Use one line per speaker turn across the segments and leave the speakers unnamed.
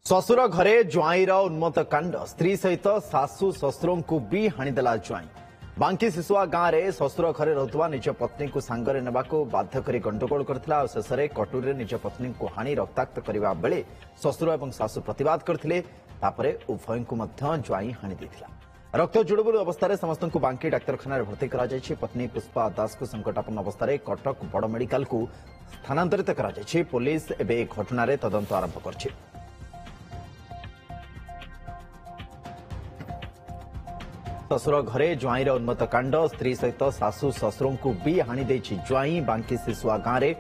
शशुर घरे ज्वाईर उन्मत्त कांड स्त्री सहित शाशु शशुरों को भी हाणीदेला ज्वाई। बांकी शिशुआ गांव में शशुर घरे रुवा निज पत्नी को सांगरे नेबाको बाध्य कर गंडगोल करथिला। शेष में कटुरी निज पत्नी को हाणी रक्ताक्त करने बेले शशुर और शाशु प्रतिवाद करथिले। तापरे उभय को ज्वाई हाणी देथिला। रक्त जुड़बुड़ अवस्था समस्त को बांकी डाक्तखाना भर्ती करा जायछि। पत्नी पुष्पा दास को संकटापन्न अवस्था कटक बड़ मेडिकल को स्थानांतरित करा जायछि। पुलिस एबे घटना तदंत आरंभ करछि। शशुर घरे ज्वाईर उन्मत्त कांड स्त्री सहित शाशु शशुरों को भी हाणी देछि ज्वाई। बांकी शिशुआ गांव में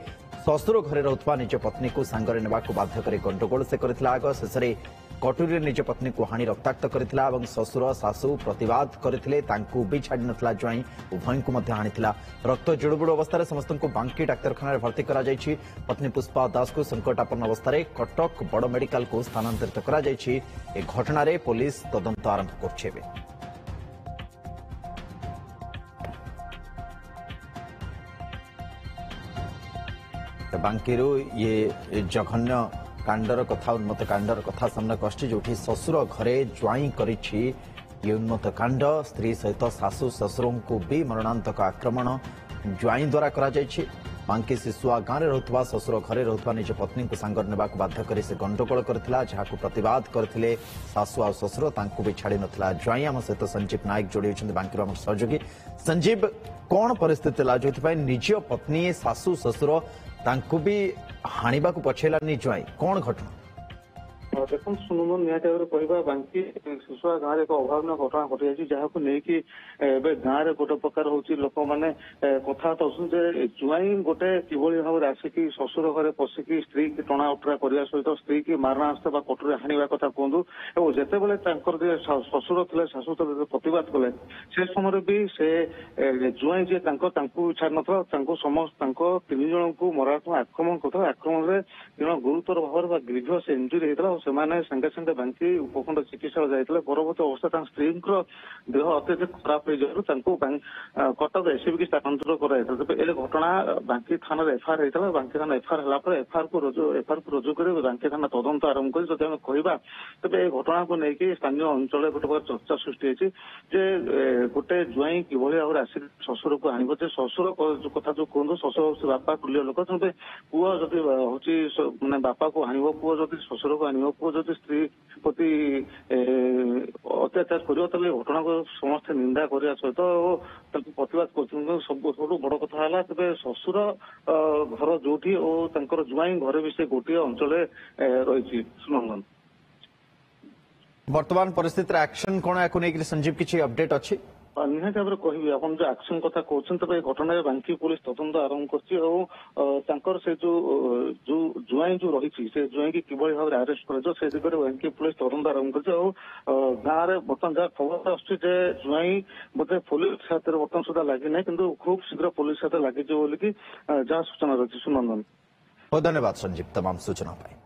शशुर घरे रुवा निज पत्नी को सांगरे नेबाको बाध्य कर गंडगोल से करथिला। आग शेष में कटुरी निज पत्नी को हाणी रक्ताक्त करथिला एवं शशुर शाशु प्रतिवाद करथिले। तांकू भी छाड़ी नथिला ज्वाई उभय को मध्य हाणीथिला। रक्त जुड़बुड़ अवस्था समस्त को बांकी डाक्तखाना भर्ती करा जायछि। पत्नी पुष्पा दास को संकटापन्न अवस्था कटक बड़ मेडिकल को स्थानांतरित करा जायछि। ए घटना रे पुलिस तदंत आरंभ करछि। बांकीरू ये जघन्य कांडर कथा उन्मत्त कांडर कथा सामना आछि जो शशुर घरे ज्वाई करिछि ये उन्मत्त कांड। स्त्री सहित शाशु शशुरों को भी मरणांतक आक्रमण ज्वाई द्वारा करा जायछि। बांकी शिशुआ गांव में रुवा शशुर घरे रुवा निज पत्नी को सांगर नेबाको बाध्य कर से गंडगोल करथिला। जहां प्रतिवाद करथिले शाशु और शशुर तांकू भी छाड़ी नथिला ज्वाई। आम सहित संजीव नायक जोड़ी होइछन्ति बांकीर आम सहयोगी। संजीव, कौन परिस्थिति ला जो निज पत्नी शाशु शशुर तांकू भी हाणीबा को पछेलानी ज्वाई, कौन घटना?
देखो सुनंदन निहत भाव कहवा बांकी शिशुआ गाँव में एक अभावन घटना घटी जाए जहाँ को लेकिन गाँव में गोटे प्रकार हूँ लोक मैंने कथबार्ता होते ज्वाई गोटे किभली भाव में आसिक शशुर घरे पशिकी स्त्री की टणा उठरा करने सहित स्त्री की मारणा आस्था कटुरी हाणवा कथा कहतु और जितेबाला शशुर थे शाशु प्रतिवाद कले से समय भी से ज्वाई जी छाड़ ना समस्त तीन जन को मरात्मक आक्रमण करता। आक्रमण में गुरुतर भाव ग्रीभियस इंजुरी होता से संगे संगे बांकी उपखंड चिकित्सा जाते परवर्त अवस्था स्त्री देह अत्यधिक खराब हो कटक एससीबी की स्थानांतर कर घटना बांकी थाना एफआईआर होता। बांकी थाना एफआईआर है एफआईआर को रुजु कर बांकी थाना तदंत आरंभ कर जब कहवा तेज ए घटना को लेकिन स्थानीय अंचल गोटे प्रकार चर्चा सृष्टि होती गोटे ज्वाई किभली भाव में आसिक शशुर को आण शशुर कथा जो कहूँ शशुर हूँ बापा कुलीय लोक तेनाली पुओ जब हूँ मैंने बापा को आण पुओ जब शशुर को आण पुओ जब स्त्री प्रति अत्याचार कर घटना को समस्त निंदा करने सहित प्रतिवाद कर सब बड़ कथा है तेज शशुर घर जो ज्वाई घर भी से गोटे अंचल रही। सुनंदन,
वर्तमान परिस्थिति एक्शन कौन या संजीव किसी अपडेट अच्छी?
निहत भाव में कहि आप जो एक्शन कथा कहते घटना बांकी पुलिस तदंत आरंभ कर से जो ज्वाई जो रही से ज्वाई की किभली भाव में अरेस्ट कर से दिगरे बांकी पुलिस तदंत आरंभ कर गाँव में बर्तमान जहाँ खबर आसुच्छी ज्वाई बोधे पुलिस हाथ में बर्तमान सुधा लगी ना कि खूब शीघ्र पुलिस हाथ लगे जहाँ सूचना रही। सुनंदन,
बहुत धन्यवाद संजीव तमाम सूचना।